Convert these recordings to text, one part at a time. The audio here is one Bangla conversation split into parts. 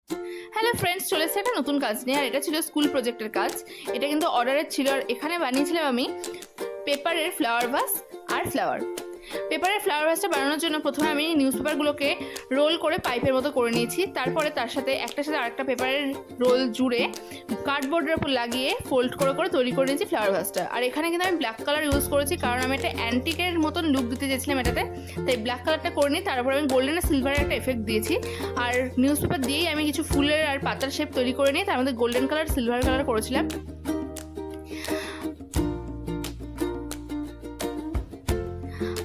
হ্যালো ফ্রেন্ডস, চলে এসেছে একটা নতুন কাজ নিয়ে। আর এটা ছিল স্কুল প্রজেক্টের কাজ। এটা কিন্তু অর্ডারের ছিল। আর এখানে বানিয়েছিলাম আমি পেপারের ফ্লাওয়ার ভাস আর ফ্লাওয়ার। পেপারের ফ্লাওয়ার ভাসটা বানানোর জন্য প্রথমে আমি নিউজ পেপারগুলোকে রোল করে পাইপের মতো করে নিয়েছি। তারপরে তার সাথে একটার সাথে আরেকটা পেপারের রোল জুড়ে কার্ডবোর্ডের উপর লাগিয়ে ফোল্ড করে করে তৈরি করে নিয়েছি ফ্লাওয়ার ভাসটা। আর এখানে কিন্তু আমি ব্ল্যাক কালার ইউজ করেছি, কারণ আমি একটা অ্যান্টিকের মতন লুক দিতে চেয়েছিলাম এটাতে, তাই ব্ল্যাক কালারটা করে নিই। তারপর আমি গোল্ডেন আর সিলভারের একটা এফেক্ট দিয়েছি। আর নিউজ পেপার দিয়েই আমি কিছু ফুলের আর পাতার শেপ তৈরি করে নিই। তার মধ্যে গোল্ডেন কালার সিলভার কালার করেছিলাম।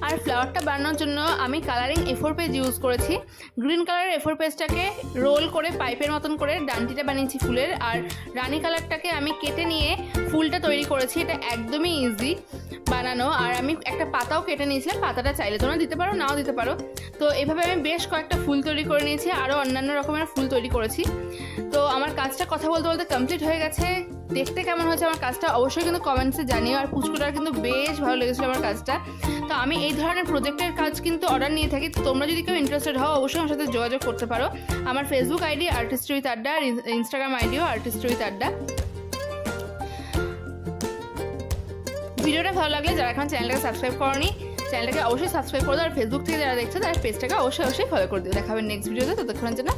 আর ফ্লাওয়ারটা বানানোর জন্য আমি কালারিং A4 পেজ ইউজ করেছি। গ্রিন কালারের A4 পেজটাকে রোল করে পাইপের মতন করে ডান্টিটা বানিয়েছি ফুলের। আর রানি কালারটাকে আমি কেটে নিয়ে ফুলটা তৈরি করেছি। এটা একদমই ইজি বানানো। আর আমি একটা পাতাও কেটে নিয়েছিলাম, পাতাটা চাইলে তোমরা দিতে পারো, নাও দিতে পারো। তো এভাবে আমি বেশ কয়েকটা ফুল তৈরি করে নিয়েছি, আরও অন্যান্য রকমের ফুল তৈরি করেছি। তো আমার কাজটা কথা বলতে বলতে কমপ্লিট হয়ে গেছে। দেখতে কেমন হয়েছে আমার কাজটা অবশ্যই কিন্তু কমেন্টসে জানিও। আর পুচকুটার কিন্তু বেশ ভালো লেগেছিলো আমার কাজটা। তো আমি এই ধরনের প্রজেক্টের কাজ কিন্তু অর্ডার নিয়ে থাকি। তোমরা যদি কেউ ইন্টারেস্টেড হও অবশ্যই আমার সাথে যোগাযোগ করতে পারো। আমার ফেসবুক আইডি আর্টিস্ট উইথ আড্ডা, আর ইনস্টাগ্রাম আইডিও আর্টিস্ট উইথ আড্ডা। ভিডিওটা ভালো লাগলে যারা এখন চ্যানেলটাকে সাবস্ক্রাইব করনি, চ্যানেলটাকে অবশ্যই সাবস্ক্রাইব করে দাও। আর ফেসবুক থেকে যারা দেখছো তারা পেজটাকে অবশ্যই ফলো করে দিও। দেখা হবে নেক্সট ভিডিওতে। ততক্ষণের জন্য